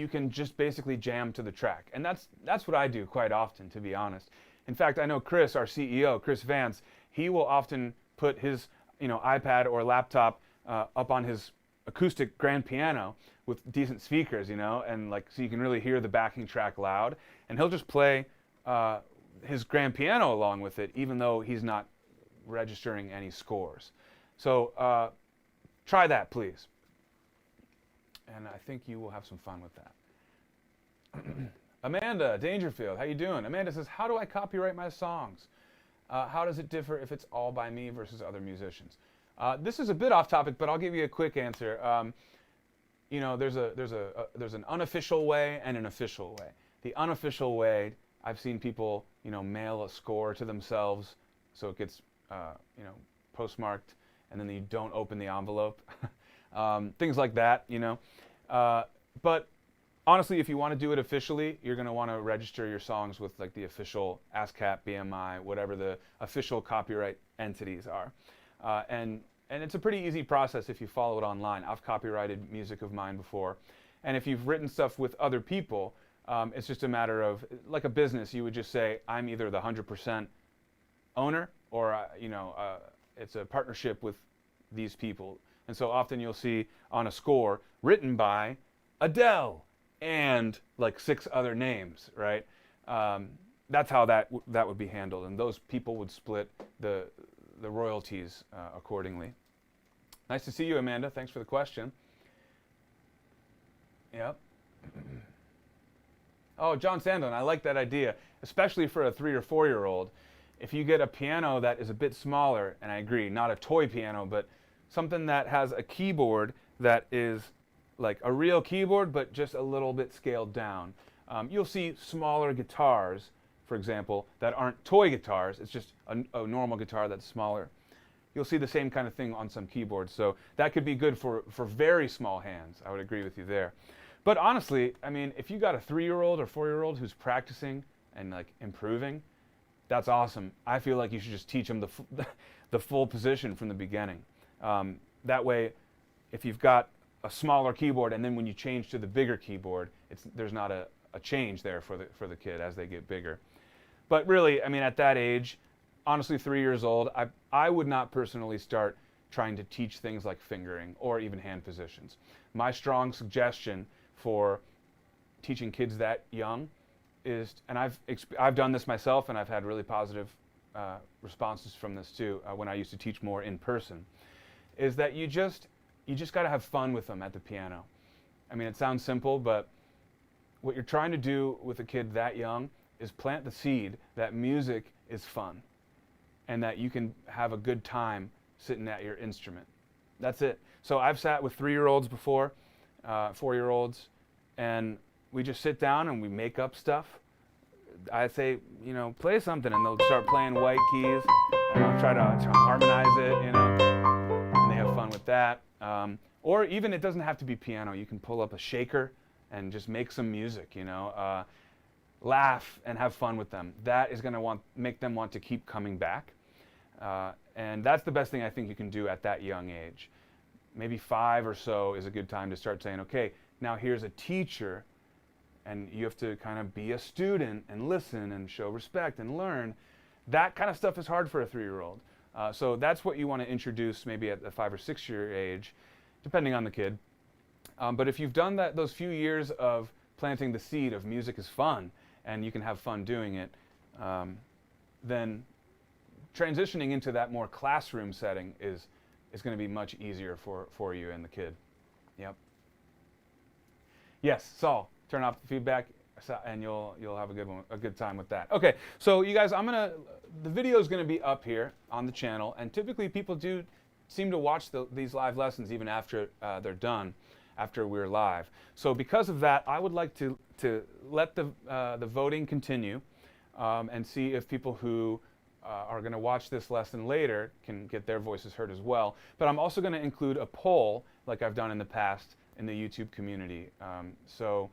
can just basically jam to the track. And that's what I do quite often, to be honest. In fact, I know Chris, our CEO, Chris Vance, he will often put his iPad or laptop up on his acoustic grand piano with decent speakers, and so you can really hear the backing track loud. And he'll just play his grand piano along with it, even though he's not registering any scores. So try that, please. And I think you will have some fun with that. Amanda Dangerfield, how you doing? Amanda says, how do I copyright my songs? How does it differ if it's all by me versus other musicians? This is a bit off topic, but I'll give you a quick answer. There's an unofficial way and an official way. The unofficial way, I've seen people, mail a score to themselves, so it gets, postmarked, and then you don't open the envelope. Things like that, But honestly, if you want to do it officially, you're going to want to register your songs with like the official ASCAP, BMI, whatever the official copyright entities are. And it's a pretty easy process if you follow it online. I've copyrighted music of mine before. And if you've written stuff with other people, it's just a matter of, like a business, you would just say, I'm either the 100% owner or, it's a partnership with these people. And so often you'll see on a score written by Adele and like 6 other names, right? That's how that would be handled. And those people would split the royalties accordingly. Nice to see you, Amanda. Thanks for the question. Yep. Oh, John Sandlin, I like that idea, especially for a 3 or 4-year-old. If you get a piano that is a bit smaller, and I agree, not a toy piano, but something that has a keyboard that is like a real keyboard, but just a little bit scaled down. You'll see smaller guitars, for example, that aren't toy guitars. It's just a normal guitar that's smaller. You'll see the same kind of thing on some keyboards. So that could be good for very small hands. I would agree with you there. But honestly, I mean, if you got a 3-year-old or 4-year-old who's practicing and like improving, that's awesome. I feel like you should just teach them the full position from the beginning. That way, if you've got a smaller keyboard and then when you change to the bigger keyboard, there's not a change there for the kid as they get bigger. But really, I mean, at that age, honestly, 3 years old, I would not personally start trying to teach things like fingering or even hand positions. My strong suggestion for teaching kids that young is, and I've done this myself, and I've had really positive responses from this too when I used to teach more in person, is that you just got to have fun with them at the piano. I mean, it sounds simple, but what you're trying to do with a kid that young is plant the seed that music is fun and that you can have a good time sitting at your instrument. That's it. So I've sat with 3-year-olds before, 4-year-olds, and we just sit down and we make up stuff. I say, you know, play something, and they'll start playing white keys, and I'll try to harmonize it, you know, and they have fun with that. Or even it doesn't have to be piano. You can pull up a shaker and just make some music, you know. Laugh and have fun with them. That is going to make them want to keep coming back. And that's the best thing I think you can do at that young age. Maybe 5 or so is a good time to start saying, okay, now here's a teacher, and you have to kind of be a student and listen and show respect and learn. That kind of stuff is hard for a 3-year-old. So that's what you want to introduce maybe at the 5 or 6-year age, depending on the kid. But if you've done those few years of planting the seed of music is fun, and you can have fun doing it, then transitioning into that more classroom setting is going to be much easier for you and the kid. Yep. Yes, Saul, turn off the feedback, and you'll have a good time with that. Okay, so you guys, the video is going to be up here on the channel, and typically people do seem to watch these live lessons even after they're done, after we're live. So because of that, I would like to let the voting continue and see if people who are going to watch this lesson later can get their voices heard as well. But I'm also going to include a poll, like I've done in the past, in the YouTube community. So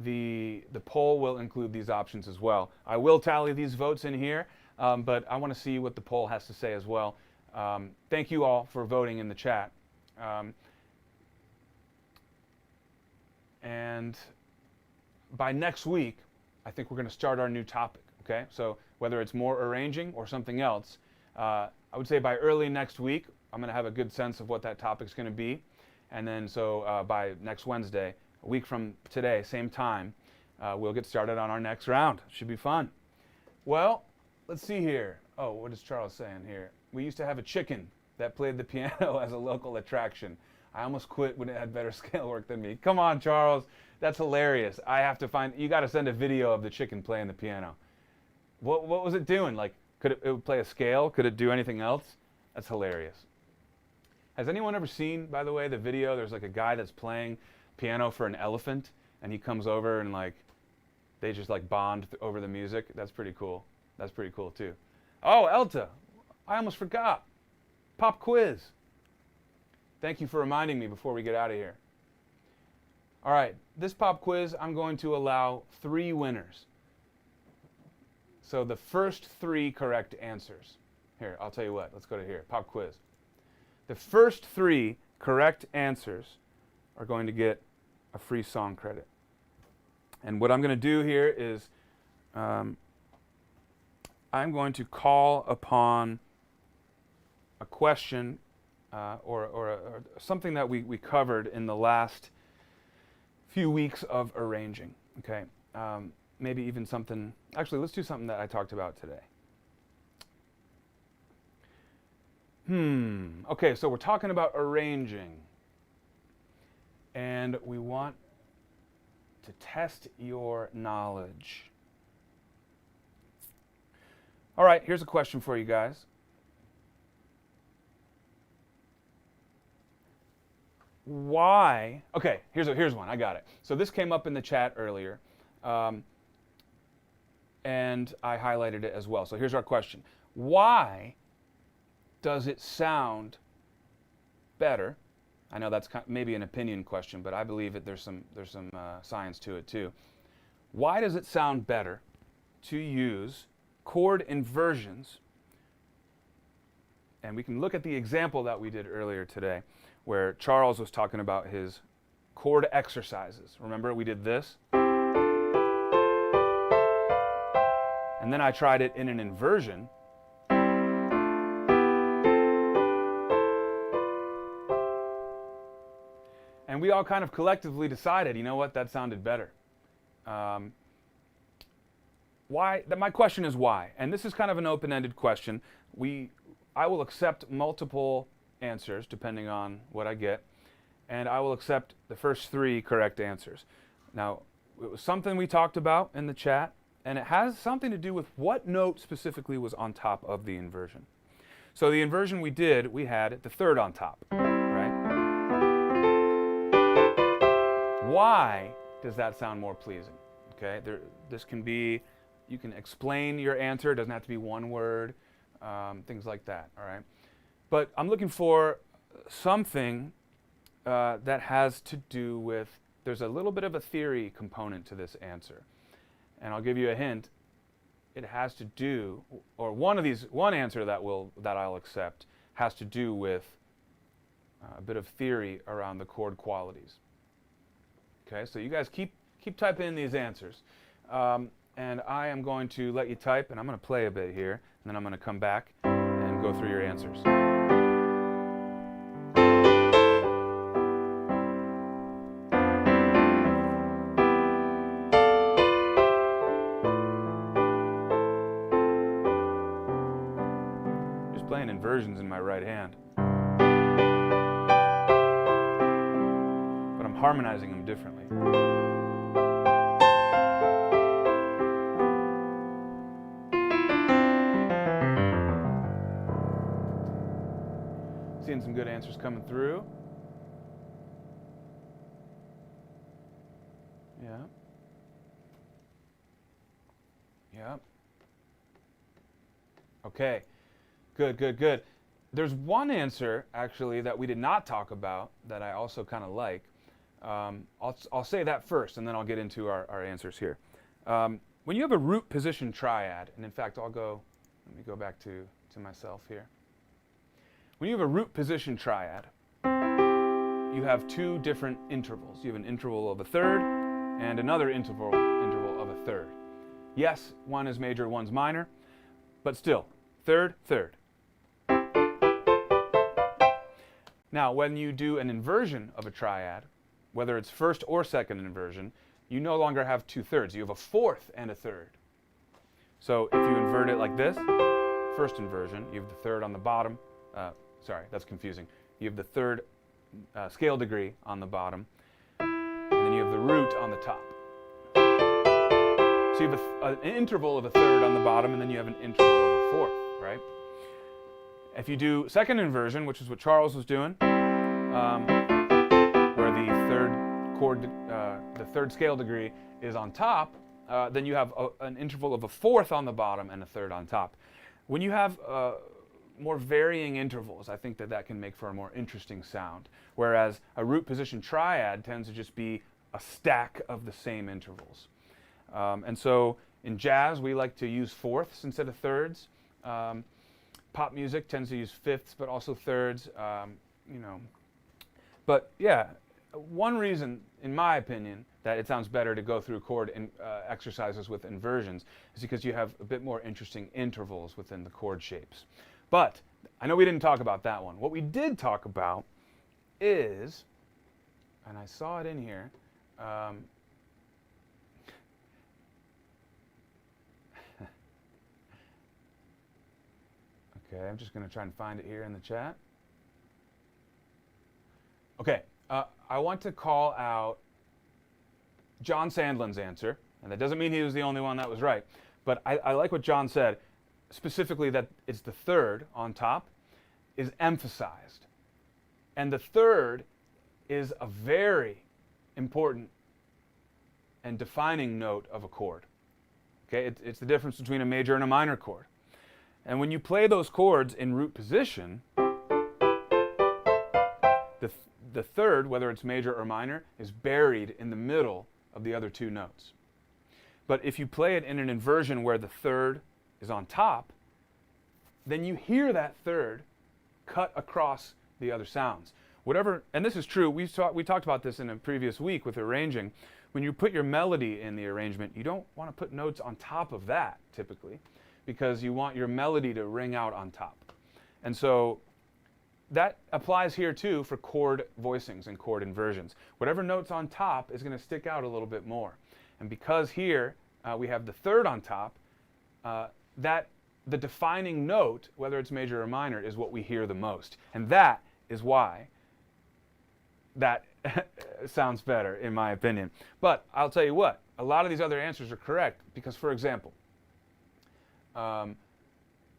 the poll will include these options as well. I will tally these votes in here, but I want to see what the poll has to say as well. Thank you all for voting in the chat. And by next week, I think we're going to start our new topic, okay? So whether it's more arranging or something else, I would say by early next week, I'm going to have a good sense of what that topic's going to be. And then so by next Wednesday, a week from today, same time, we'll get started on our next round. Should be fun. Well, let's see here. Oh, what is Charles saying here? We used to have a chicken that played the piano as a local attraction. I almost quit when it had better scale work than me. Come on, Charles. That's hilarious. I have to find, you got to send a video of the chicken playing the piano. What was it doing? Like, could it play a scale? Could it do anything else? That's hilarious. Has anyone ever seen, by the way, the video? There's like a guy that's playing piano for an elephant, and he comes over and like, they just like bond over the music. That's pretty cool. That's pretty cool too. Oh, Elta, I almost forgot. Pop quiz. Thank you for reminding me before we get out of here. All right, this pop quiz, I'm going to allow 3 winners. So the first 3 correct answers. Here, I'll tell you what. Let's go to here. Pop quiz. The first 3 correct answers are going to get a free song credit. And what I'm going to do here is I'm going to call upon a question or something that we covered in the last few weeks of arranging. Okay, maybe even something. Actually, let's do something that I talked about today. Okay, so we're talking about arranging, and we want to test your knowledge. All right, here's a question for you guys. Why? Okay, here's one. I got it. So this came up in the chat earlier, and I highlighted it as well. So here's our question. Why does it sound better? I know that's maybe an opinion question, but I believe that there's some science to it too. Why does it sound better to use chord inversions? And we can look at the example that we did earlier today, where Charles was talking about his chord exercises. Remember, we did this? And then I tried it in an inversion. And we all kind of collectively decided, you know what, that sounded better. Why? My question is why? And this is kind of an open-ended question. I will accept multiple answers depending on what I get, and I will accept the first 3 correct answers. Now, it was something we talked about in the chat, and it has something to do with what note specifically was on top of the inversion. So the inversion we did, we had the 3rd on top, right? Why does that sound more pleasing? Okay, this can be, you can explain your answer, it doesn't have to be one word, things like that, all right? But I'm looking for something that has to do with, there's a little bit of a theory component to this answer. And I'll give you a hint. It has to do, or one answer that I'll accept has to do with a bit of theory around the chord qualities. Okay, so you guys keep typing in these answers. And I am going to let you type, and I'm going to play a bit here, and then I'm going to come back and go through your answers. Just playing inversions in my right hand. But I'm harmonizing them differently. Seeing some good answers coming through. Yeah. Yeah. Okay. Good, good, good. There's one answer, actually, that we did not talk about that I also kind of like. I'll say that first, and then I'll get into our answers here. When you have a root position triad, and in fact, let me go back to myself here. When you have a root position triad, you have 2 different intervals. You have an interval of a third and another interval of a third. Yes, one is major, one's minor, but still, third, third. Now, when you do an inversion of a triad, whether it's first or second inversion, you no longer have 2/3. You have a fourth and a third. So if you invert it like this, first inversion, you have the third on the bottom. Sorry, that's confusing. You have the third scale degree on the bottom, and then you have the root on the top. So you have an interval of a third on the bottom, and then you have an interval of a fourth, right? If you do second inversion, which is what Charles was doing, where the third chord, the third scale degree is on top, then you have an interval of a fourth on the bottom and a third on top. When you have more varying intervals, I think that can make for a more interesting sound. Whereas a root position triad tends to just be a stack of the same intervals. And so in jazz, we like to use fourths instead of thirds. Pop music tends to use fifths, but also thirds. But yeah, one reason, in my opinion, that it sounds better to go through chord exercises with inversions is because you have a bit more interesting intervals within the chord shapes. But I know we didn't talk about that one. What we did talk about is, and I saw it in here, okay, I'm just going to try and find it here in the chat. Okay, I want to call out John Sandlin's answer, and that doesn't mean he was the only one that was right, but I like what John said, specifically that it's the third on top is emphasized. And the third is a very important and defining note of a chord. Okay, it's the difference between a major and a minor chord. And when you play those chords in root position, the third, whether it's major or minor, is buried in the middle of the other two notes. But if you play it in an inversion where the third is on top, then you hear that third cut across the other sounds. Whatever, and this is true, we talked about this in a previous week with arranging. When you put your melody in the arrangement, you don't want to put notes on top of that, typically, because you want your melody to ring out on top. And so that applies here too for chord voicings and chord inversions. Whatever note's on top is going to stick out a little bit more. And because here we have the third on top, the defining note, whether it's major or minor, is what we hear the most. And that is why that sounds better, in my opinion. But I'll tell you what, a lot of these other answers are correct because, for example, I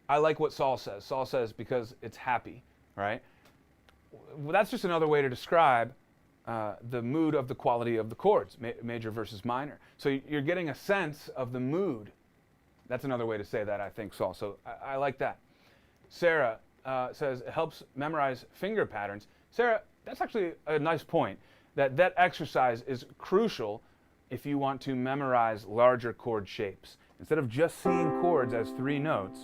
like what Saul says. Saul says because it's happy, right? Well, that's just another way to describe the mood of the quality of the chords, major versus minor. So you're getting a sense of the mood. That's another way to say that, I think, Saul. So I like that. Sarah says it helps memorize finger patterns. Sarah, that's actually a nice point. That exercise is crucial if you want to memorize larger chord shapes. Instead of just seeing chords as three notes,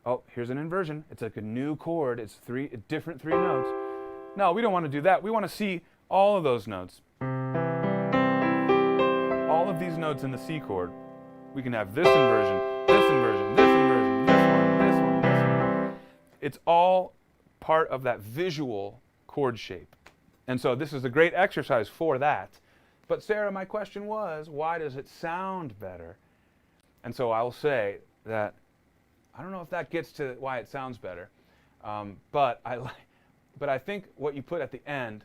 oh, here's an inversion. It's like a new chord. It's different three notes. No, we don't want to do that. We want to see all of those notes. All of these notes in the C chord. We can have this inversion, this inversion, this inversion, this one, this one, this one. It's all part of that visual chord shape. And so this is a great exercise for that. But Sarah, my question was, why does it sound better? And so I will say that I don't know if that gets to why it sounds better, but I think what you put at the end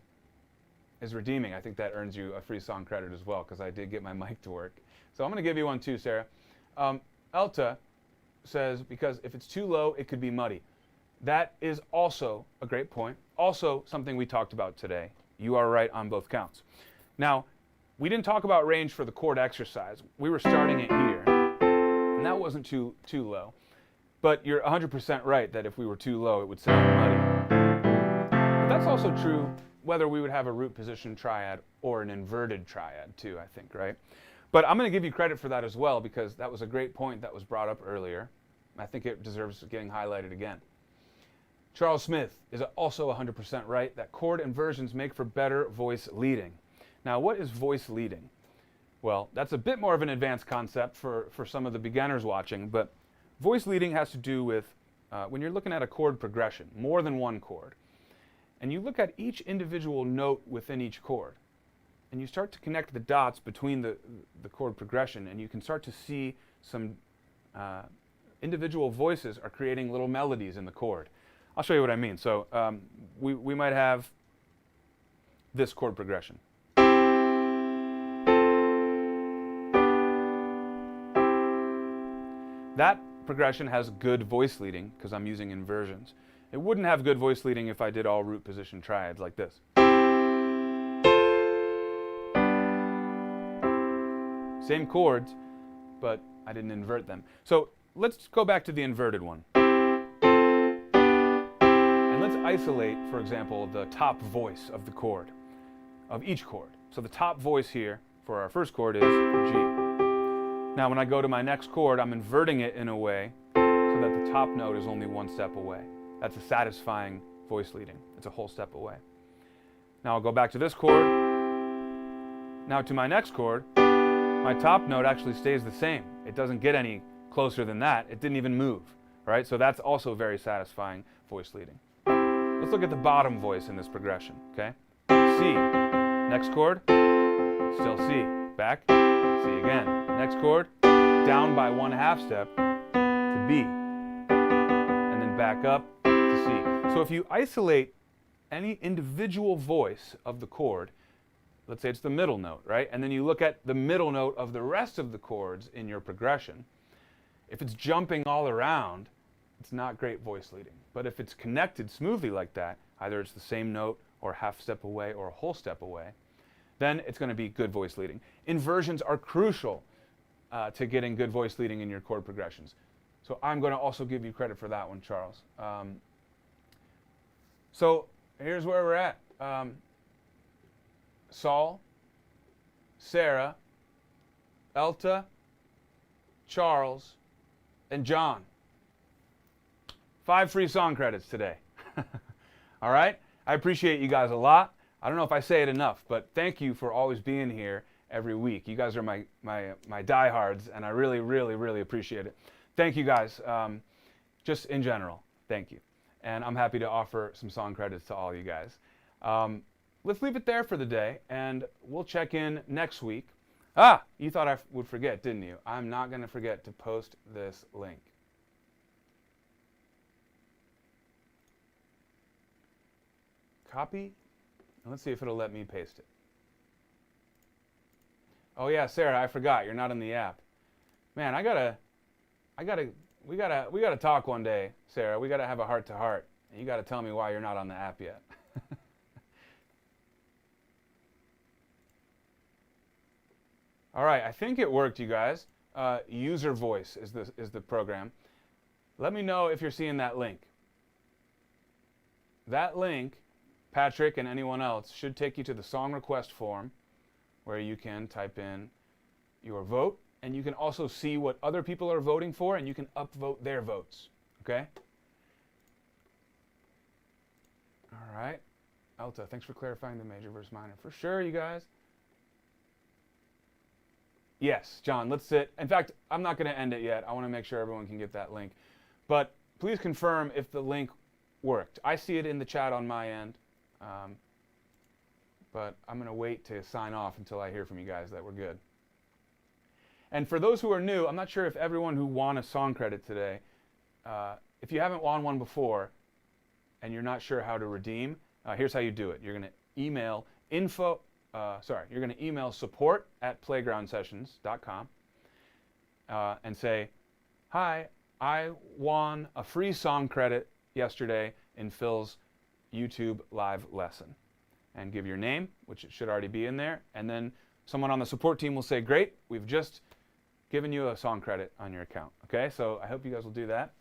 is redeeming. I think that earns you a free song credit as well, because I did get my mic to work. So I'm going to give you one too, Sarah. Elta says, because if it's too low, it could be muddy. That is also a great point. Also something we talked about today. You are right on both counts. Now, we didn't talk about range for the chord exercise. We were starting it here, and that wasn't too low. But you're 100% right that if we were too low, it would sound muddy. But that's also true whether we would have a root position triad or an inverted triad too, I think, right? But I'm going to give you credit for that as well, because that was a great point that was brought up earlier. I think it deserves getting highlighted again. Charles Smith is also 100% right that chord inversions make for better voice leading. Now, what is voice leading? Well, that's a bit more of an advanced concept for some of the beginners watching, but voice leading has to do with when you're looking at a chord progression, more than one chord, and you look at each individual note within each chord, and you start to connect the dots between the chord progression, and you can start to see some individual voices are creating little melodies in the chord. I'll show you what I mean. So we might have this chord progression. That progression has good voice leading because I'm using inversions. It wouldn't have good voice leading if I did all root position triads like this. Same chords, but I didn't invert them. So let's go back to the inverted one. And let's isolate, for example, the top voice of the chord, of each chord. So the top voice here for our first chord is G. Now when I go to my next chord, I'm inverting it in a way so that the top note is only one step away. That's a satisfying voice leading. It's a whole step away. Now I'll go back to this chord. Now to my next chord, my top note actually stays the same. It doesn't get any closer than that. It didn't even move, right? So that's also very satisfying voice leading. Let's look at the bottom voice in this progression, okay? C. Next chord, still C. Back, C again. Next chord, down by 1/2 step to B. And then back up to C. So if you isolate any individual voice of the chord, let's say it's the middle note, right? And then you look at the middle note of the rest of the chords in your progression. If it's jumping all around, it's not great voice leading. But if it's connected smoothly like that, either it's the same note or half step away or a whole step away, then it's going to be good voice leading. Inversions are crucial to getting good voice leading in your chord progressions. So I'm going to also give you credit for that one, Charles. So here's where we're at. Saul, Sarah, Elta, Charles, and John. 5 free song credits today. All right? I appreciate you guys a lot. I don't know if I say it enough, but thank you for always being here every week. You guys are my diehards, and I really, really, really appreciate it. Thank you guys. Just in general, thank you. And I'm happy to offer some song credits to all you guys. Let's leave it there for the day, and we'll check in next week. You thought I would forget, didn't you? I'm not going to forget to post this link. Copy. And let's see if it'll let me paste it. Oh yeah, Sarah, I forgot. You're not in the app. Man, we gotta talk one day, Sarah. We gotta have a heart to heart. And you gotta tell me why you're not on the app yet. All right, I think it worked, you guys. User Voice is the program. Let me know if you're seeing that link. That link, Patrick and anyone else, should take you to the song request form where you can type in your vote, and you can also see what other people are voting for, and you can upvote their votes, okay? All right. Elta, thanks for clarifying the major versus minor. For sure, you guys. Yes, John, let's sit. In fact, I'm not going to end it yet. I want to make sure everyone can get that link. But please confirm if the link worked. I see it in the chat on my end. But I'm going to wait to sign off until I hear from you guys that we're good. And for those who are new, I'm not sure if everyone who won a song credit today, if you haven't won one before and you're not sure how to redeem, here's how you do it. You're going to email support@playgroundsessions.com and say, hi, I won a free song credit yesterday in Phil's YouTube live lesson. And give your name, which it should already be in there, and then someone on the support team will say, great, we've just given you a song credit on your account. Okay, so I hope you guys will do that.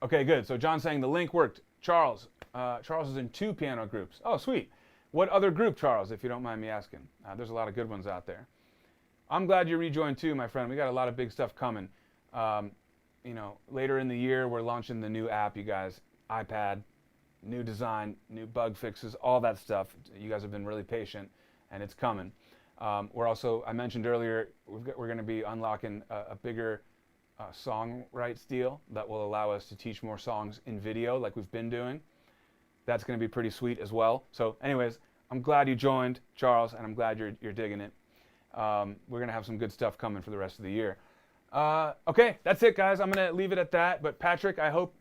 Okay, good. So John's saying the link worked. Charles is in 2 piano groups. Oh, sweet. What other group, Charles, if you don't mind me asking? There's a lot of good ones out there. I'm glad you rejoined too, my friend. We got a lot of big stuff coming. Later in the year, we're launching the new app, you guys. iPad, new design, new bug fixes, all that stuff. You guys have been really patient, and it's coming. We're also, I mentioned earlier, we're going to be unlocking a bigger song rights deal that will allow us to teach more songs in video like we've been doing. That's going to be pretty sweet as well. So anyways, I'm glad you joined, Charles, and I'm glad you're digging it. We're going to have some good stuff coming for the rest of the year. Okay, that's it, guys. I'm going to leave it at that. But Patrick, I hope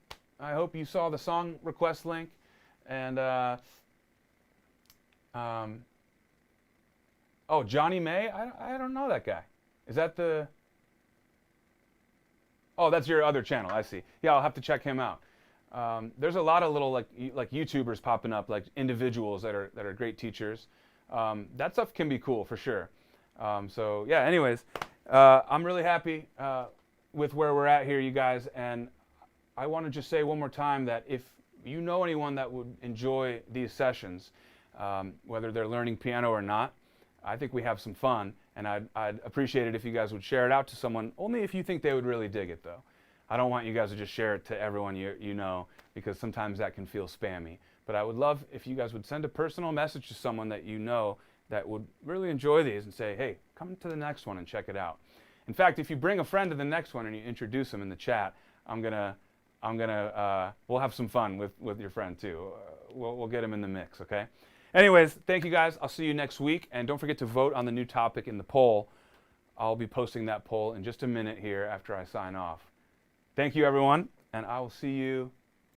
you saw the song request link. And oh, Johnny May? I don't know that guy. Is that the... Oh, that's your other channel. I see. Yeah, I'll have to check him out. There's a lot of little like YouTubers popping up, like individuals that are great teachers. That stuff can be cool for sure. So yeah. Anyways, I'm really happy with where we're at here, you guys. And I want to just say one more time that if you know anyone that would enjoy these sessions, whether they're learning piano or not, I think we have some fun. And I'd appreciate it if you guys would share it out to someone, only if you think they would really dig it, though. I don't want you guys to just share it to everyone you know, because sometimes that can feel spammy. But I would love if you guys would send a personal message to someone that you know that would really enjoy these and say, hey, come to the next one and check it out. In fact, if you bring a friend to the next one and you introduce them in the chat, we'll have some fun with your friend too. We'll get them in the mix, okay? Anyways, thank you guys. I'll see you next week. And don't forget to vote on the new topic in the poll. I'll be posting that poll in just a minute here after I sign off. Thank you, everyone, and I will see you